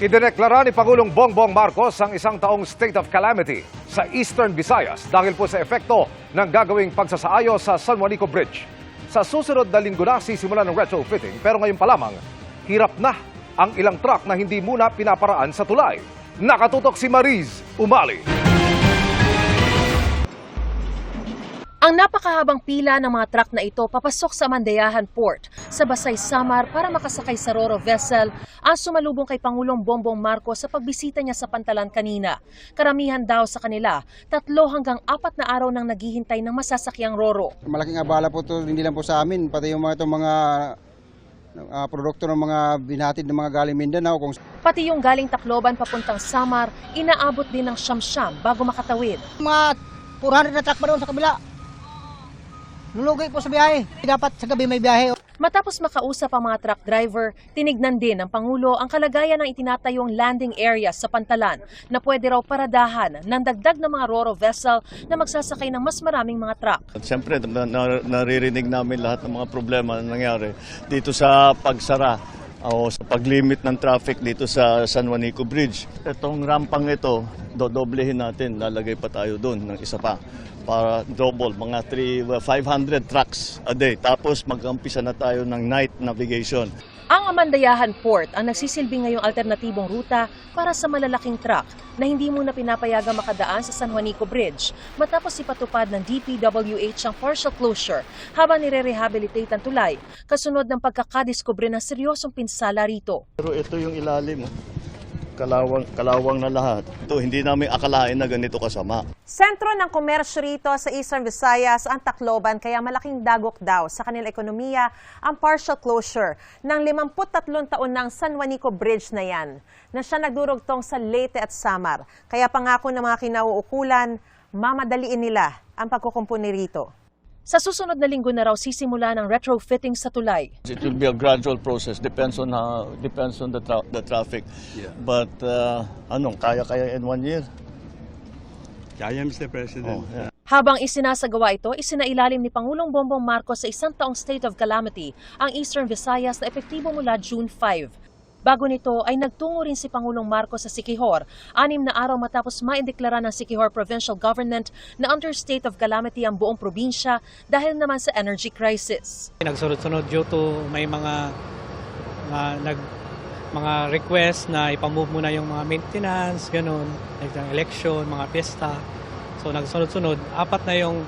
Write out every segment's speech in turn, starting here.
Idineklara ni Pangulong Bongbong Marcos ang isang taong state of calamity sa Eastern Visayas dahil po sa epekto ng gagawing pagsasaayos sa San Juanico Bridge. Sa susunod na linggo na sisimulan ng retrofitting pero ngayon pa lamang, hirap na ang ilang truck na hindi muna pinaparaan sa tulay. Nakatutok si Mariz Umali. Ang napakahabang pila ng mga truck na ito papasok sa Mandayahan Port sa Basay, Samar para makasakay sa Ro-Ro vessel ang sumalubong kay Pangulong Bongbong Marcos sa pagbisita niya sa Pantalan kanina. Karamihan daw sa kanila, 3 hanggang 4 na araw nang naghihintay ng masasakyang Ro-Ro. Malaking abala po ito, hindi lang po sa amin, pati yung mga produkto ng mga binatid ng mga galing Mindanao. Pati yung galing Tacloban papuntang Samar, inaabot din ng siyam-siyam bago makatawid. Mga 400 na truck pa doon sa kabila. Nulugay po sa biyahe. Dapat sa gabi may biyahe. Matapos makausap ang mga truck driver, tinignan din ng Pangulo ang kalagayan ng itinatayong landing area sa Pantalan na pwede raw paradahan ng dagdag na mga Ro-Ro vessel na magsasakay ng mas maraming mga truck. Siyempre, naririnig namin lahat ng mga problema na nangyari dito sa pagsara o sa paglimit ng traffic dito sa San Juanico Bridge. Itong rampang ito, dodoblehin natin, lalagay pa tayo doon ng isa pa para double, mga 500 trucks a day. Tapos mag-umpisa na tayo ng night navigation. Ang Mandayahan Port ang nagsisilbi ngayong alternatibong ruta para sa malalaking truck na hindi muna pinapayagang makadaan sa San Juanico Bridge matapos ipatupad ng DPWH ang partial closure habang nire-rehabilitate ang tulay kasunod ng pagkakadiskubre ng seryosong pinsala rito. Pero ito yung ilalim, kalawang na lahat. Ito, hindi namin akalain na ganito kasama. Sentro ng komersyo rito sa Eastern Visayas ang Tacloban kaya malaking dagok daw sa kanilang ekonomiya ang partial closure ng 53 taon ng San Juanico Bridge na yan na siya nagdurugtong sa Leyte at Samar. Kaya pangako ng mga kinauukulan, mamadaliin nila ang pagkukumpuni rito. Sa susunod na linggo na raw sisimula ng retrofitting sa tulay. It will be a gradual process, depends on the traffic. Yeah. But kaya in 1 year? Kaya, Mr. President. Oh, yeah. Habang isinasagawa ito, isinailalim ni Pangulong Bongbong Marcos sa isang taong state of calamity ang Eastern Visayas na epektibo mula June 5. Bago nito ay nagtungo rin si Pangulong Marcos sa Siquijor, 6 na araw matapos maideklara ng Siquijor Provincial Government na under state of calamity ang buong probinsya dahil naman sa energy crisis. Nagsunod-sunod due to may mga request na ipamove muna yung mga maintenance, ganun, like election, mga piyesta. So nagsunod-sunod, 3 na yung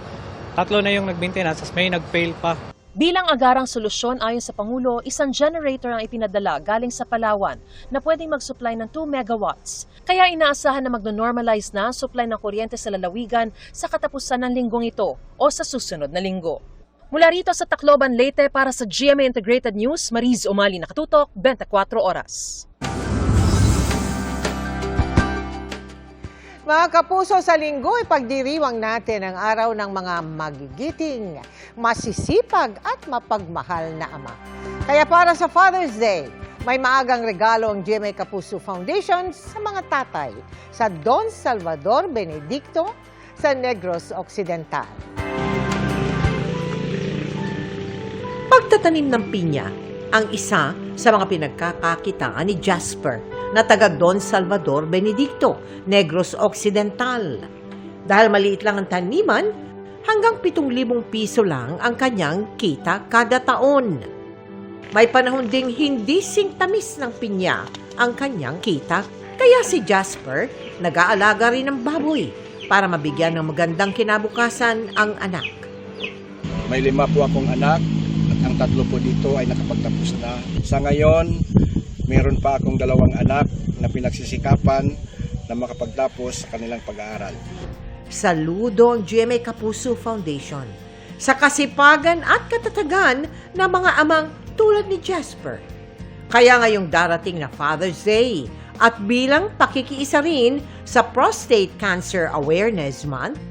nag-maintenance, tapos may nag-fail pa. Bilang agarang solusyon ayon sa Pangulo, isang generator ang ipinadala galing sa Palawan na pwedeng mag-supply ng 2 megawatts. Kaya inaasahan na magno-normalize na ang supply ng kuryente sa lalawigan sa katapusan ng linggong ito o sa susunod na linggo. Mula rito sa Tacloban, Leyte para sa GMA Integrated News, Mariz Umali, nakatutok, 24 oras. Mga kapuso, sa linggo, ipagdiriwang natin ang araw ng mga magigiting, masisipag at mapagmahal na ama. Kaya para sa Father's Day, may maagang regalo ang GMA Kapuso Foundation sa mga tatay sa Don Salvador Benedicto sa Negros Occidental. Pagtatanim ng pinya, ang isa sa mga pinagkakakitaan ni Jasper na taga Don Salvador Benedicto, Negros Occidental. Dahil maliit lang ang taniman, hanggang 7,000 piso lang ang kanyang kita kada taon. May panahon ding hindi singtamis ng pinya ang kanyang kita, kaya si Jasper nag-aalaga rin ng baboy para mabigyan ng magandang kinabukasan ang anak. May 5 po akong anak at ang 3 po dito ay nakapagtapos na. Sa ngayon, meron pa akong 2 anak na pinagsisikapan na makapagtapos sa kanilang pag-aaral. Saludo ang GMA Kapuso Foundation sa kasipagan at katatagan ng mga amang tulad ni Jasper. Kaya ngayong darating na Father's Day at bilang pakikiisa rin sa Prostate Cancer Awareness Month,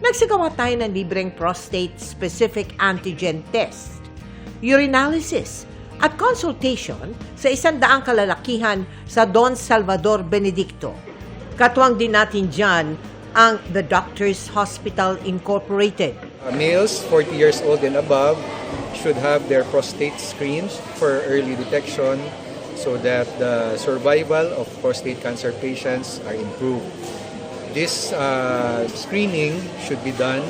nagsagawa tayo ng libreng prostate-specific antigen test, urinalysis, at consultation sa 100 kalalakihan sa Don Salvador Benedicto. Katuwang din natin dyan ang The Doctors Hospital Incorporated. Males 40 years old and above should have their prostate screened for early detection so that the survival of prostate cancer patients are improved. This screening should be done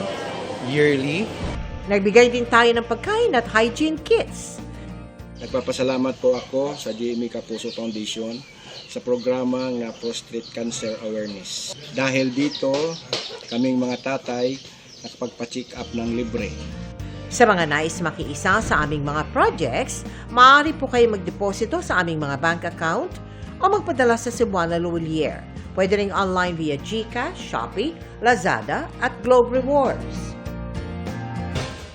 yearly. Nagbigay din tayo ng pagkain at hygiene kits. Nagpapasalamat po ako sa GMA Kapuso Foundation sa programa ng Prostate Cancer Awareness. Dahil dito, kaming mga tatay nakapagpa-check up ng libre. Sa mga nais makiisa sa aming mga projects, maaari po kayo magdeposito sa aming mga bank account o magpadala sa Cebuana Luwilier. Pwede rin online via GCash, Shopee, Lazada at Globe Rewards.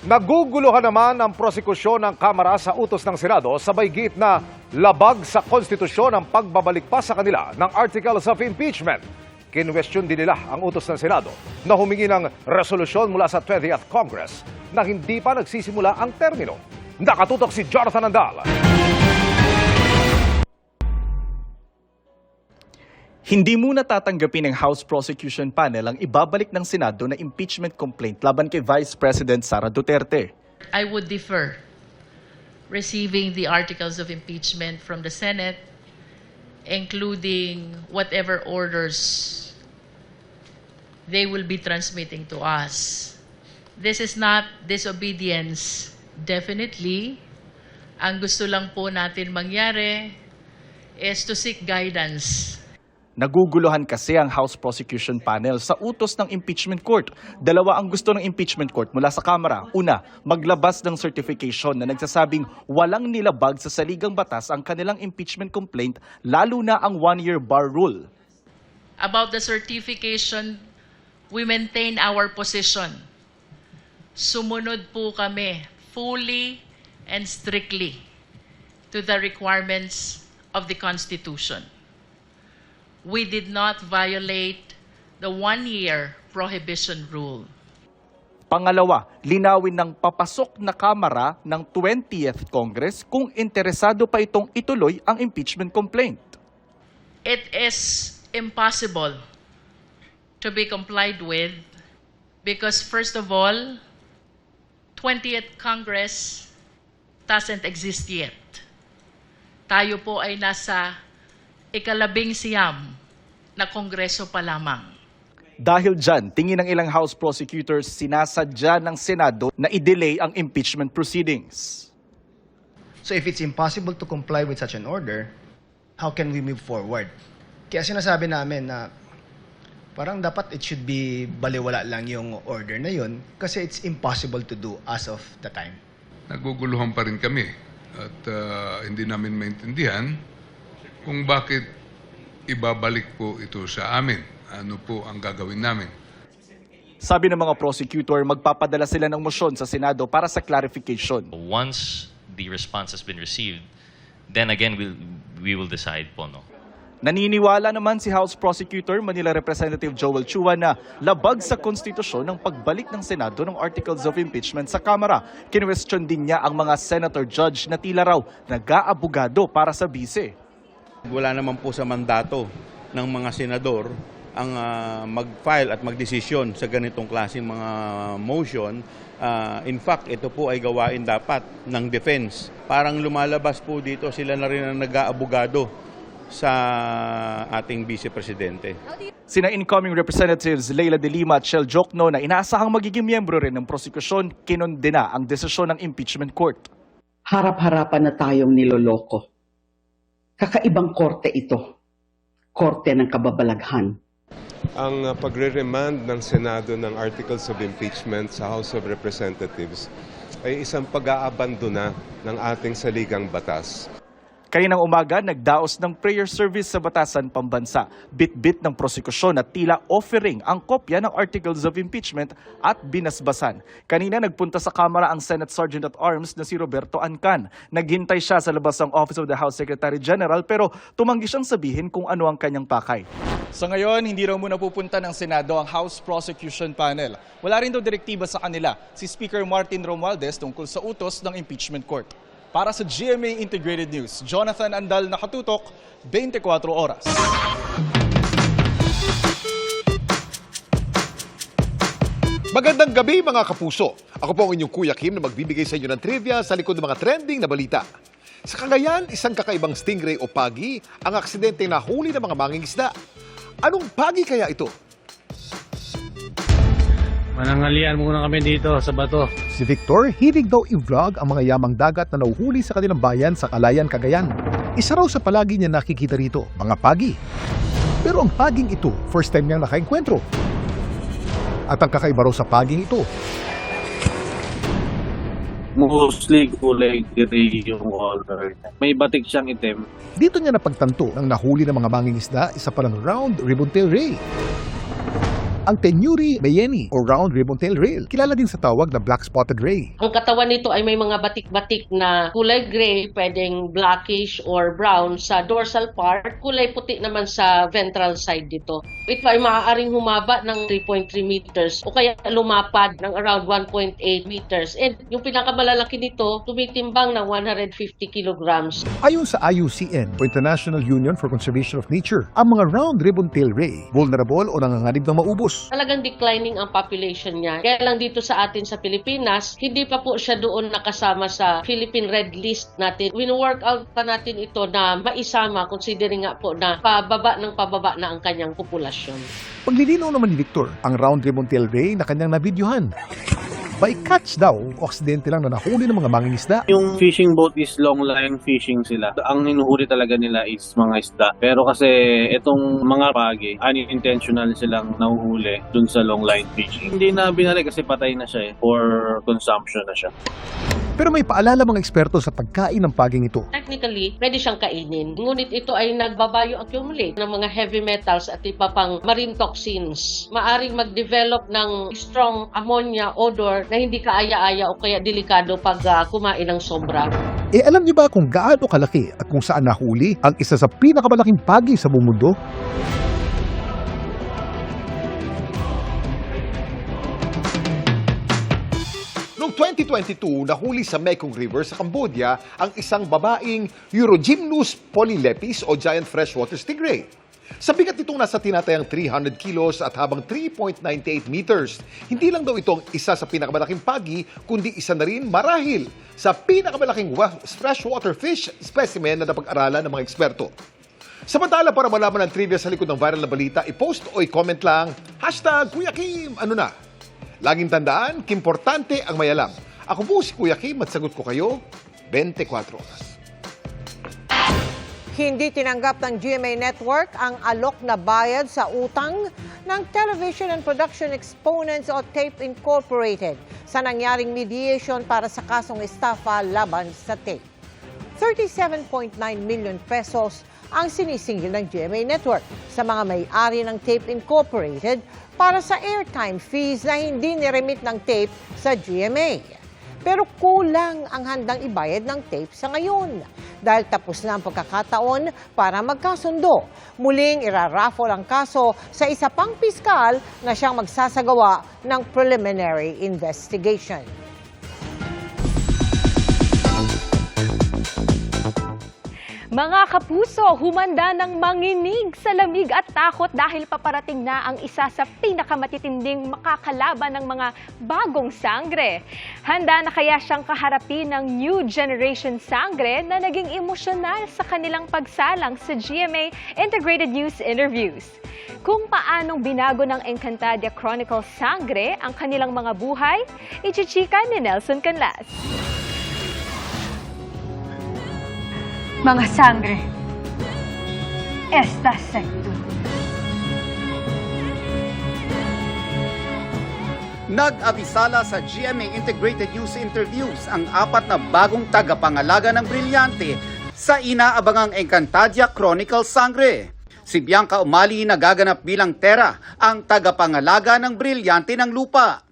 Naguguluhan naman ang prosekusyon ng Kamara sa utos ng Senado sa baygit na labag sa konstitusyon ang pagbabalik pa sa kanila ng Articles of Impeachment. Kinwestiyon din nila ang utos ng Senado na humingi ng resolusyon mula sa 20th Congress na hindi pa nagsisimula ang termino. Nakatutok si Jonathan Andal. Hindi muna tatanggapin ng House Prosecution Panel ang ibabalik ng Senado na impeachment complaint laban kay Vice President Sara Duterte. I would defer receiving the articles of impeachment from the Senate, including whatever orders they will be transmitting to us. This is not disobedience, definitely. Ang gusto lang po natin mangyari is to seek guidance. Naguguluhan kasi ang House Prosecution Panel sa utos ng impeachment court. Dalawa ang gusto ng impeachment court mula sa Kamara. Una, maglabas ng certification na nagsasabing walang nilabag sa saligang batas ang kanilang impeachment complaint, lalo na ang one-year bar rule. About the certification, we maintain our position. Sumunod po kami fully and strictly to the requirements of the Constitution. We did not violate the one-year prohibition rule. Pangalawa, linawin ng papasok na Kamara ng 20th Congress kung interesado pa itong ituloy ang impeachment complaint. It is impossible to be complied with because, first of all, 20th Congress doesn't exist yet. Tayo po ay nasa ika-11 na kongreso pa lamang. Dahil dyan, tingin ng ilang House prosecutors, sinasadya ng Senado na i-delay ang impeachment proceedings. So if it's impossible to comply with such an order, how can we move forward? Kaya sinasabi namin na parang dapat it should be baliwala lang yung order na yun kasi it's impossible to do as of the time. Naguguluhan pa rin kami at hindi namin maintindihan kung bakit ibabalik po ito sa amin. Ano po ang gagawin namin? Sabi ng mga prosecutor, magpapadala sila ng motion sa Senado para sa clarification. Once the response has been received, then again we will decide po, no? Naniniwala naman si House Prosecutor Manila Representative Joel Chua na labag sa konstitusyon ng pagbalik ng Senado ng Articles of Impeachment sa Kamara. Kinwestiyon din niya ang mga senator judge na tila raw nag-aabogado para sa bise. Wala naman po sa mandato ng mga senador ang mag-file at magdesisyon sa ganitong klaseng mga motion. In fact, ito po ay gawain dapat ng defense. Parang lumalabas po dito sila na rin ang nag-aabogado sa ating Vice Presidente. Sina incoming Representatives Leila de Lima at Shel Jokno na inaasahang magiging miyembro rin ng prosekusyon, kinondena ang desisyon ng impeachment court. Harap-harapan na tayong niloloko. Kakaibang korte ito. Korte ng kababalaghan. Ang pagre-remand ng Senado ng Articles of Impeachment sa House of Representatives ay isang pag-aabandona ng ating saligang batas. Kaninang umaga, nagdaos ng prayer service sa Batasan Pambansa. Bit-bit ng prosekusyon at tila offering ang kopya ng Articles of Impeachment at binasbasan. Kanina nagpunta sa Kamara ang Senate Sergeant at Arms na si Roberto Ancan. Naghintay siya sa labas ng Office of the House Secretary General pero tumanggi siyang sabihin kung ano ang kanyang pakay. Sa ngayon, hindi raw muna pupunta ng Senado ang House Prosecution Panel. Wala rin daw direktiba sa kanila si Speaker Martin Romualdez tungkol sa utos ng Impeachment Court. Para sa GMA Integrated News, Jonathan Andal, nakatutok, 24 oras. Magandang gabi mga kapuso. Ako po ang inyong Kuya Kim na magbibigay sa inyo ng trivia sa likod ng mga trending na balita. Sa Cagayan, isang kakaibang stingray o pagi ang aksidente na huli ng mga mangingisda. Anong pagi kaya ito? Manangalian muna kami dito sa bato. Si Victor, hilig daw i-vlog ang mga yamang dagat na nauhuli sa kanilang bayan sa Calayan, Cagayan. Isa raw sa palagi niya nakikita rito, mga pagi. Pero ang paging ito, first time niyang nakaengkwentro. At ang kakaiba raw sa paging ito, mostly kulay gray yung color. May batik siyang itim. dito niya napagtanto ng nahuli ng mga mangingisda isa palang round ribbon-tail ray. Ang Tenyuri mayeni o round ribbon-tail rail, kilala din sa tawag na black-spotted ray. Ang katawan nito ay may mga batik-batik na kulay gray, pwedeng blackish or brown sa dorsal part, kulay puti naman sa ventral side dito. Ito ay maaaring humaba ng 3.3 meters o kaya lumapad ng around 1.8 meters. And yung pinakamalalaki nito, tumitimbang ng 150 kilograms. Ayon sa IUCN o International Union for Conservation of Nature, ang mga round ribbon-tail ray, vulnerable o nanganganib ng maubos. Talagang declining ang population niya. Kaya lang dito sa atin sa Pilipinas, hindi pa po siya doon nakasama sa Philippine Red List natin. Wino-work out pa natin ito na maisama, considering nga po na pababa na ang kanyang populasyon. Paglilinaw naman ni Victor, ang round ribbon-tail ray na kanyang nabidyohan. By catch daw o aksidente lang na nahuli ng mga mangingisda. Yung fishing boat is long line fishing sila. Ang hinuhuli talaga nila is mga isda. Pero kasi itong mga pagi, unintentional silang nahuhuli dun sa long line fishing. Hindi na binalik kasi patay na siya for consumption na siya. Pero may paalala mga eksperto sa pagkain ng paging ito. Technically, pwede siyang kainin. Ngunit ito ay nagbabayo-accumulate ng mga heavy metals at iba pang marine toxins. Maaring mag-develop ng strong ammonia odor na hindi kaaya-aya o kaya delikado pag kumain ng sobra. Alam niyo ba kung gaano kalaki at kung saan nahuli ang isa sa pinakamalaking pagi sa buong mundo? Noong 2022, nahuli sa Mekong River sa Cambodia ang isang babaeng Eurogymnus polylepis o giant freshwater stingray. Sa bigat nitong nasa tinatayang 300 kilos at habang 3.98 meters, hindi lang daw itong isa sa pinakamalaking pagi, kundi isa na rin marahil sa pinakamalaking freshwater fish specimen na napag-aralan ng mga eksperto. Samantala, para malaman ang trivia sa likod ng viral na balita, i-post o i-comment lang, #Kuya Kim, ano na? Laging tandaan, kimportante ang may alam. Ako po si Kuya Kim at sagot ko kayo 24 oras. Hindi tinanggap ng GMA Network ang alok na bayad sa utang ng Television and Production Exponents o TAPE Incorporated sa nangyaring mediation para sa kasong estafa laban sa TAPE. 37.9 million pesos ang sinisingil ng GMA Network sa mga may-ari ng TAPE Incorporated para sa airtime fees na hindi niremit ng TAPE sa GMA. Pero kulang ang handang ibayad ng TAPE sa ngayon dahil tapos na ang pagkakataon para magkasundo. Muling iraraffle ang kaso sa isa pang piskal na siyang magsasagawa ng preliminary investigation. Mga kapuso, humanda ng manginig sa lamig at takot dahil paparating na ang isa sa pinakamatitinding makakalaban ng mga bagong sangre. Handa na kaya siyang kaharapin ng new generation sangre na naging emosyonal sa kanilang pagsalang sa GMA Integrated News Interviews. Kung paanong binago ng Encantadia Chronicles Sangre ang kanilang mga buhay, ichichika ni Nelson Canlas. Mga sangre, esta secto. Nag-abisala sa GMA Integrated News Interviews ang 4 na bagong tagapangalaga ng Brilyante sa inaabangang Encantadia Chronicles Sangre. Si Bianca Umali nagaganap bilang Tera, ang tagapangalaga ng Brilyante ng Lupa.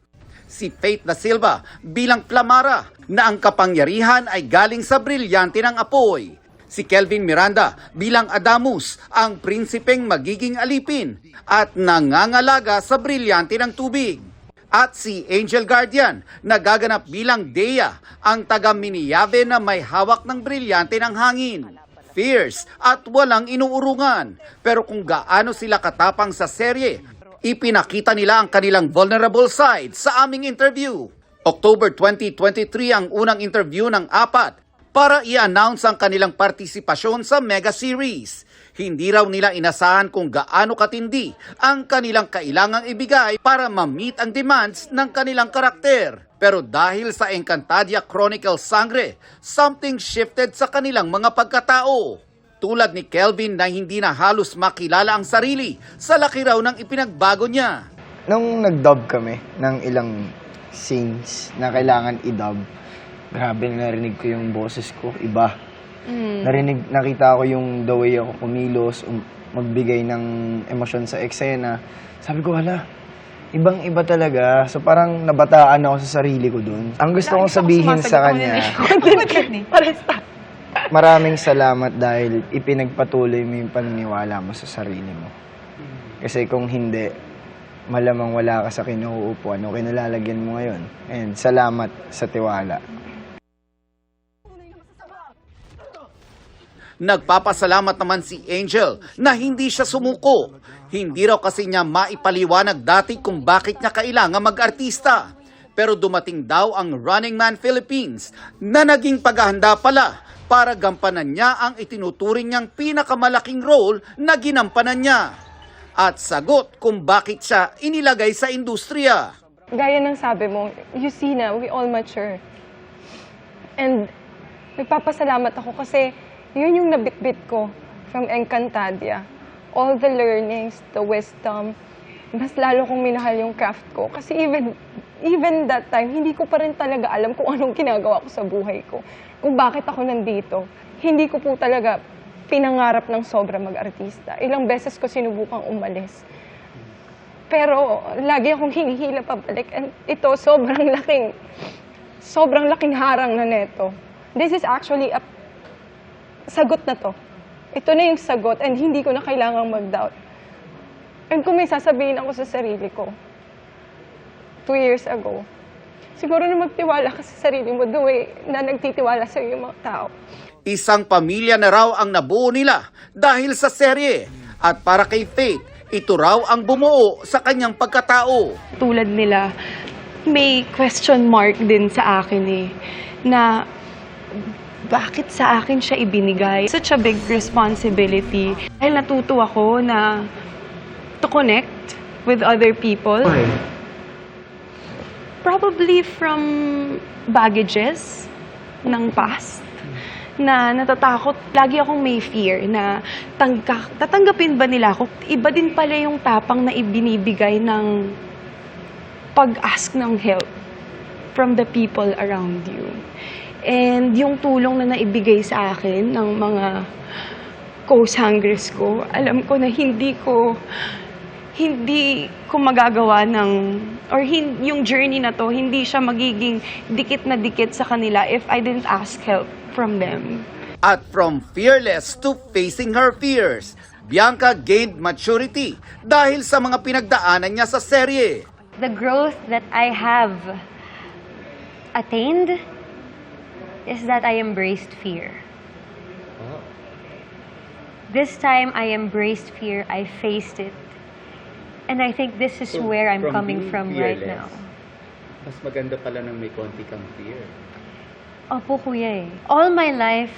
Si Faith Da Silva bilang Plamara, na ang kapangyarihan ay galing sa Brilyante ng Apoy. Si Kelvin Miranda bilang Adamus, ang prinsipeng magiging alipin at nangangalaga sa Brilyante ng Tubig. At si Angel Guardian, nagaganap bilang Dea, ang taga-Miniyave na may hawak ng Brilyante ng hangin. Fierce at walang inuurungan, pero kung gaano sila katapang sa serye, ipinakita nila ang kanilang vulnerable side sa aming interview. October 2023 ang unang interview ng 4. para i-announce ang kanilang partisipasyon sa Mega Series. Hindi raw nila inasahan kung gaano katindi ang kanilang kailangang ibigay para ma-meet ang demands ng kanilang karakter. Pero dahil sa Encantadia Chronicles Sangre, something shifted sa kanilang mga pagkatao. Tulad ni Kelvin na hindi na halos makilala ang sarili sa laki raw ng ipinagbago niya. Nung nag-dub kami ng ilang scenes na kailangan i-dub, grabe, narinig ko yung boses ko, iba. Nakita ko yung the way ako kumilos, magbigay ng emosyon sa eksena. Sabi ko, hala, ibang-iba talaga. So parang nabataan ako sa sarili ko dun. Ang gusto kong sabihin sa kanya, maraming salamat dahil ipinagpatuloy mo yung paniniwala mo sa sarili mo. Kasi kung hindi, malamang wala ka sa kinuupuan o kinalalagyan mo ngayon. And salamat sa tiwala. Nagpapasalamat naman si Angel na hindi siya sumuko. Hindi raw kasi niya maipaliwanag dati kung bakit niya kailangan mag-artista. Pero dumating daw ang Running Man Philippines na naging paghahanda pala para gampanan niya ang itinuturing niyang pinakamalaking role na ginampanan niya. At sagot kung bakit siya inilagay sa industriya. Gaya ng sabi mo, you see na, we all mature. And nagpapasalamat ako kasi yun yung nabitbit ko from Encantadia. All the learnings, the wisdom, mas lalo kong minahal yung craft ko. Kasi even that time, hindi ko pa rin talaga alam kung anong ginagawa ko sa buhay ko. Kung bakit ako nandito. Hindi ko po talaga pinangarap ng sobra mag-artista. Ilang beses ko sinubukang umalis. Pero lagi akong hinihila pabalik. And ito, sobrang laking harang na neto. This is actually a sagot na to. Ito na yung sagot and hindi ko na kailangang mag-doubt. And kung may sasabihin ako sa sarili ko, 2 years ago, siguro na magtiwala ka sa sarili mo the way na nagtitiwala sa iyo yung mga tao. Isang pamilya na raw ang nabuo nila dahil sa serye. At para kay Faith, ito raw ang bumuo sa kanyang pagkatao. Tulad nila, may question mark din sa akin na bakit sa akin siya ibinigay? Such a big responsibility. Dahil natuto ako na to connect with other people. Why? Probably from baggages ng past na natatakot. Lagi akong may fear na tatanggapin ba nila ako? Iba din pala yung tapang na ibinibigay ng pag-ask ng help from the people around you. And yung tulong na naibigay sa akin ng mga co-sangres ko, alam ko na hindi ko magagawa yung journey na to, hindi siya magiging dikit na dikit sa kanila if I didn't ask help from them. At from fearless to facing her fears, Bianca gained maturity dahil sa mga pinagdaanan niya sa serye. The growth that I have attained is that I embraced fear. This time I embraced fear, I faced it. And I think this is where I'm coming from right now. Mas maganda pala nang may konti kang fear. Opo, kuya eh. All my life,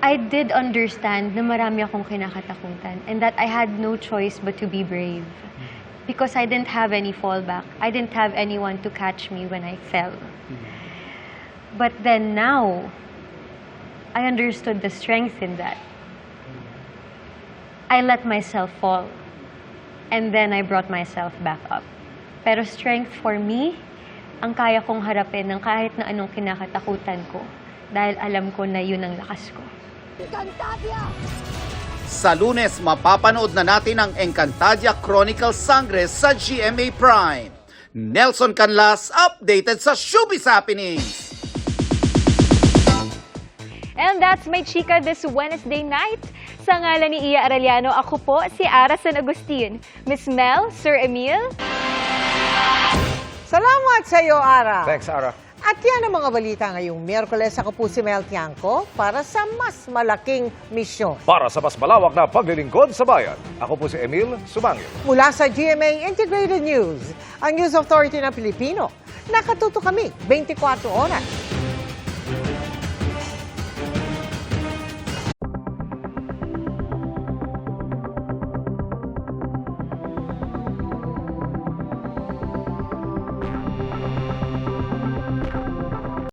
I did understand na marami akong kinakatakutan and that I had no choice but to be brave. Because I didn't have any fallback. I didn't have anyone to catch me when I fell. But then now, I understood the strength in that. I let myself fall. And then I brought myself back up. Pero strength for me, ang kaya kong harapin ng kahit na anong kinakatakutan ko. Dahil alam ko na yun ang lakas ko. Sa Lunes, mapapanood na natin ang Encantadia Chronicles Sangre sa GMA Prime. Nelson Canlas, updated sa Showbiz Happenings. And that's my chika this Wednesday night. Sa ngalan ni Iya Arellano, ako po si Ara San Agustin. Miss Mel, Sir Emil. Salamat sa iyo, Ara. Thanks, Ara. At yan ang mga balita ngayong Miyerkules. Ako po si Mel Tiangco para sa mas malaking misyon. Para sa mas malawak na paglilingkod sa bayan, ako po si Emil Sumangil. Mula sa GMA Integrated News, ang News Authority ng Pilipino. Nakatuto kami 24 oras.